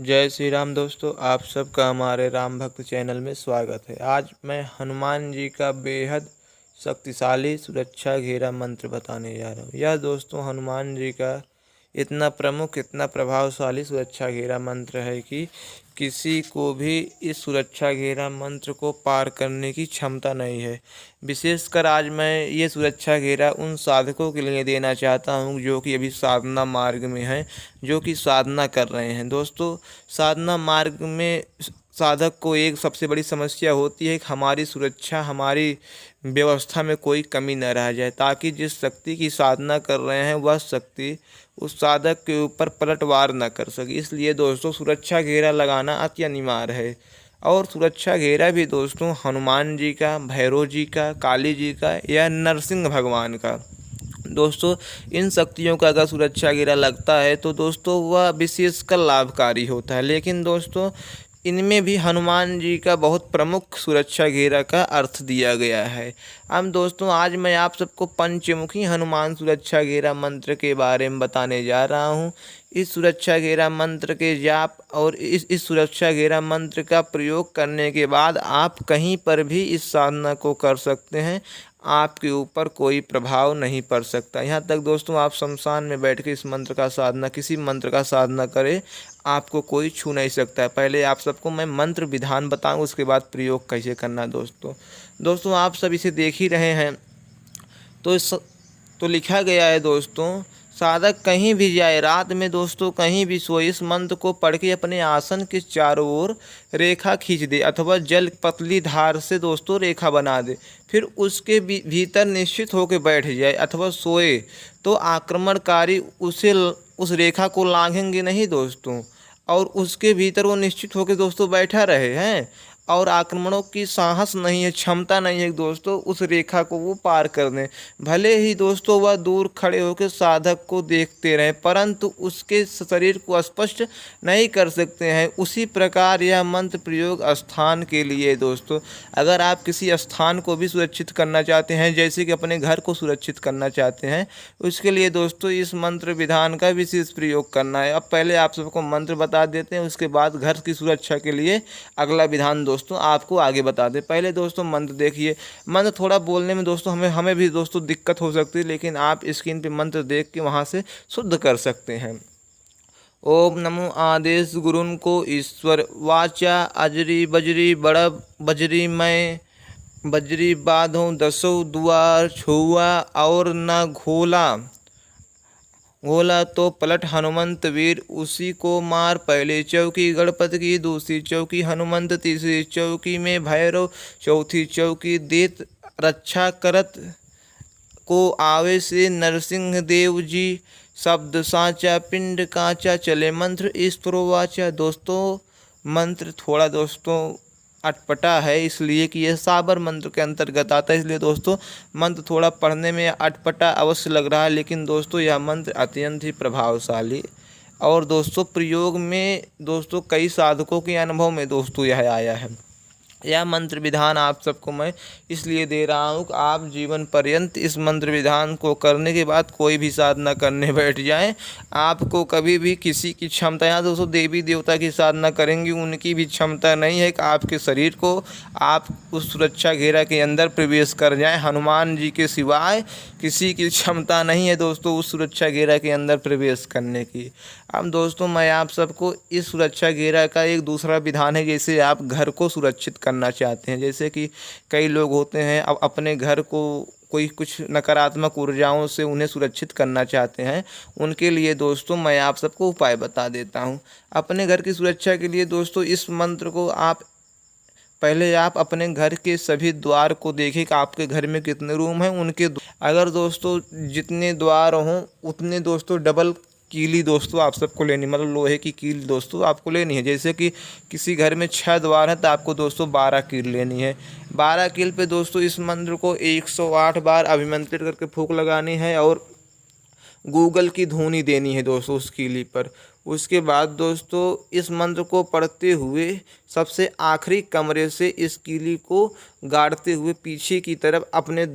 जय श्री राम दोस्तों, आप सबका हमारे राम भक्त चैनल में स्वागत है। आज मैं हनुमान जी का बेहद शक्तिशाली सुरक्षा घेरा मंत्र बताने जा रहा हूँ। यह दोस्तों हनुमान जी का इतना प्रमुख, इतना प्रभावशाली सुरक्षा घेरा मंत्र है कि किसी को भी इस सुरक्षा घेरा मंत्र को पार करने की क्षमता नहीं है। विशेषकर आज मैं ये सुरक्षा घेरा उन साधकों के लिए देना चाहता हूँ जो कि अभी साधना मार्ग में हैं, जो कि साधना कर रहे हैं। दोस्तों, साधना मार्ग में साधक को एक सबसे बड़ी समस्या होती है कि हमारी सुरक्षा, हमारी व्यवस्था में कोई कमी न रह जाए, ताकि जिस शक्ति की साधना कर रहे हैं वह शक्ति उस साधक के ऊपर पलटवार न कर सके। इसलिए दोस्तों सुरक्षा घेरा लगाना अति अनिवार्य है। और सुरक्षा घेरा भी दोस्तों हनुमान जी का, भैरव जी का, काली जी का या नरसिंह भगवान का। दोस्तों इन शक्तियों का अगर सुरक्षा घेरा लगता है तो दोस्तों वह विशेषकर लाभकारी होता है। लेकिन दोस्तों इनमें भी हनुमान जी का बहुत प्रमुख सुरक्षा घेरा का अर्थ दिया गया है। हम दोस्तों आज मैं आप सबको पंचमुखी हनुमान सुरक्षा घेरा मंत्र के बारे में बताने जा रहा हूँ। इस सुरक्षा घेरा मंत्र के जाप और इस सुरक्षा घेरा मंत्र का प्रयोग करने के बाद आप कहीं पर भी इस साधना को कर सकते हैं। आपके ऊपर कोई प्रभाव नहीं पड़ सकता। यहाँ तक दोस्तों आप शमशान में बैठ के इस मंत्र का साधना, किसी मंत्र का साधना करें, आपको कोई छू नहीं सकता है। पहले आप सबको मैं मंत्र विधान बताऊँ, उसके बाद प्रयोग कैसे करना है। दोस्तों आप सब इसे देख ही रहे हैं। तो लिखा गया है दोस्तों, साधक कहीं भी जाए, रात में दोस्तों कहीं भी सोए, इस मंत्र को पढ़ के अपने आसन के चारों ओर रेखा खींच दे अथवा जल पतली धार से दोस्तों रेखा बना दे। फिर उसके भीतर निश्चित होकर बैठ जाए अथवा सोए तो आक्रमणकारी उस रेखा को लांघेंगे नहीं दोस्तों, और उसके भीतर वो निश्चित होकर दोस्तों बैठा रहे हैं और आक्रमणों की साहस नहीं है, क्षमता नहीं है दोस्तों उस रेखा को वो पार कर दें। भले ही दोस्तों वह दूर खड़े होकर साधक को देखते रहें, परंतु उसके शरीर को स्पष्ट नहीं कर सकते हैं। उसी प्रकार यह मंत्र प्रयोग स्थान के लिए दोस्तों, अगर आप किसी स्थान को भी सुरक्षित करना चाहते हैं, जैसे कि अपने घर को सुरक्षित करना चाहते हैं, उसके लिए दोस्तों इस मंत्र विधान का विशेष प्रयोग करना है। अब पहले आप सबको मंत्र बता देते हैं, उसके बाद घर की सुरक्षा के लिए अगला विधान दोस्तों आपको आगे बता दें। पहले दोस्तों मंत्र देखिए। मंत्र थोड़ा बोलने में दोस्तों हमें भी दोस्तों दिक्कत हो सकती है, लेकिन आप स्क्रीन पे मंत्र देख के वहाँ से शुद्ध कर सकते हैं। ओम नमो आदेश गुरुन को ईश्वर वाचा अजरी बजरी बड़ब बजरी मैं बजरी बाधों दसों द्वार छुआ और न घोला तो पलट हनुमंत वीर उसी को मार। पहली चौकी गणपति की, दूसरी चौकी हनुमंत, तीसरी चौकी में भैरव, चौथी चौकी देत रक्षा करत को आवे से नरसिंह देव जी। शब्द साचा पिंड काचा चले मंत्र ईश्वरोवाचा। दोस्तों मंत्र थोड़ा दोस्तों अटपटा है, इसलिए कि यह साबर मंत्र के अंतर्गत आता है, इसलिए दोस्तों मंत्र थोड़ा पढ़ने में अटपटा अवश्य लग रहा है, लेकिन दोस्तों यह मंत्र अत्यंत ही प्रभावशाली और दोस्तों प्रयोग में दोस्तों कई साधकों के अनुभव में दोस्तों यह आया है। यह मंत्र विधान आप सबको मैं इसलिए दे रहा हूँ कि आप जीवन पर्यंत इस मंत्र विधान को करने के बाद कोई भी साधना करने बैठ जाएं, आपको कभी भी किसी की क्षमता, यहाँ दोस्तों देवी देवता की साधना करेंगे उनकी भी क्षमता नहीं है कि आपके शरीर को आप उस सुरक्षा घेरा के अंदर प्रवेश कर जाएं। हनुमान जी के सिवाय किसी की क्षमता नहीं है दोस्तों उस सुरक्षा घेरा के अंदर प्रवेश करने की। अब दोस्तों मैं आप सबको इस सुरक्षा घेरा का एक दूसरा विधान है, जैसे आप घर को सुरक्षित करना चाहते हैं, जैसे कि कई लोग होते हैं अब अपने घर को कोई कुछ नकारात्मक ऊर्जाओं से उन्हें सुरक्षित करना चाहते हैं, उनके लिए दोस्तों मैं आप सबको उपाय बता देता हूं। अपने घर की सुरक्षा के लिए दोस्तों इस मंत्र को पहले आप अपने घर के सभी द्वार को देखें कि आपके घर में कितने रूम हैं, उनके अगर दोस्तों जितने द्वार हों उतने दोस्तों डबल कीली दोस्तों आप सबको लेनी, मतलब लोहे की कील दोस्तों आपको लेनी है। जैसे कि किसी घर में 6 द्वार है तो आपको दोस्तों 12 कील लेनी है। 12 कील पे दोस्तों इस मंत्र को 108 बार अभिमंत्रित करके फूंक लगानी है और गूगल की धुनी देनी है दोस्तों उस कीली पर। उसके बाद दोस्तों इस मंत्र को पढ़ते हुए सबसे आखिरी कमरे से इस कीली को गाड़ते हुए पीछे की तरफ अपने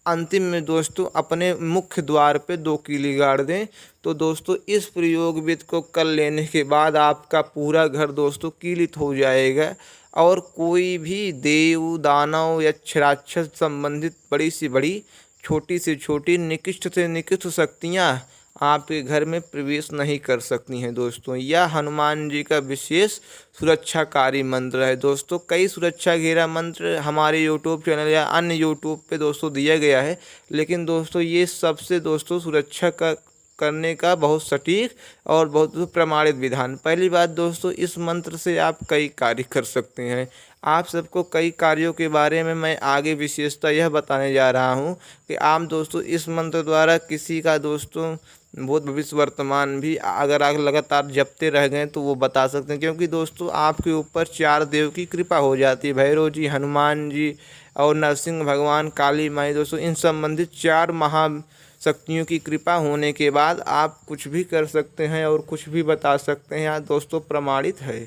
अंतिम में दोस्तों अपने मुख्य द्वार पे 2 कीली गाड़ दें। तो दोस्तों इस प्रयोग विधि को कर लेने के बाद आपका पूरा घर दोस्तों कीलित हो जाएगा और कोई भी देव दानव या राक्षस संबंधित बड़ी से बड़ी छोटी से छोटी निकृष्ट से निकृष्ट शक्तियाँ आपके घर में प्रवेश नहीं कर सकती हैं दोस्तों। यह हनुमान जी का विशेष सुरक्षाकारी मंत्र है दोस्तों। कई सुरक्षा घेरा मंत्र हमारे यूट्यूब चैनल या अन्य यूट्यूब पे दोस्तों दिया गया है, लेकिन दोस्तों ये सबसे दोस्तों सुरक्षा का करने का बहुत सटीक और बहुत प्रमाणित विधान। पहली बात दोस्तों, इस मंत्र से आप कई कार्य कर सकते हैं। आप सबको कई कार्यों के बारे में मैं आगे विशेषता यह बताने जा रहा हूं कि आप दोस्तों इस मंत्र द्वारा किसी का दोस्तों भूत भविष्य वर्तमान भी अगर आप लगातार जपते रह गए तो वो बता सकते हैं, क्योंकि दोस्तों आपके ऊपर 4 देव की कृपा हो जाती है। भैरव जी, हनुमान जी और नरसिंह भगवान, काली माई दोस्तों, इन संबंधित 4 महाशक्तियों की कृपा होने के बाद आप कुछ भी कर सकते हैं और कुछ भी बता सकते हैं। यहाँ दोस्तों प्रमाणित है।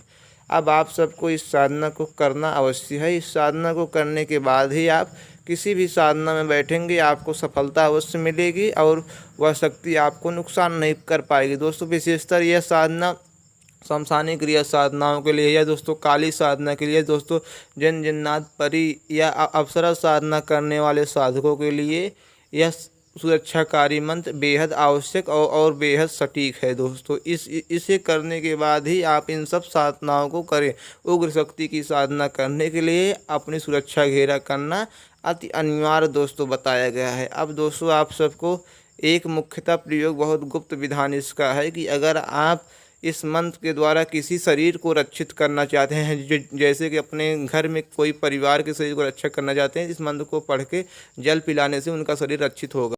अब आप सबको इस साधना को करना अवश्य है। इस साधना को करने के बाद ही आप किसी भी साधना में बैठेंगे, आपको सफलता अवश्य मिलेगी और वह शक्ति आपको नुकसान नहीं कर पाएगी दोस्तों। विशेषतर यह साधना शमशानी क्रिया साधनाओं के लिए या दोस्तों काली साधना के लिए दोस्तों, जन जन्नाथ परी या अप्सरा साधना करने वाले साधकों के लिए यह सुरक्षाकारी मंत्र बेहद आवश्यक और बेहद सटीक है दोस्तों। इसे करने के बाद ही आप इन सब साधनाओं को करें। उग्र शक्ति की साधना करने के लिए अपनी सुरक्षा घेरा करना अति अनिवार्य दोस्तों बताया गया है। अब दोस्तों आप सबको एक मुख्यतः प्रयोग बहुत गुप्त विधान इसका है कि अगर आप इस मंत्र के द्वारा किसी शरीर को रक्षित करना चाहते हैं, जैसे कि अपने घर में कोई परिवार के शरीर को रक्षा करना चाहते हैं, इस मंत्र को पढ़ के जल पिलाने से उनका शरीर रक्षित होगा।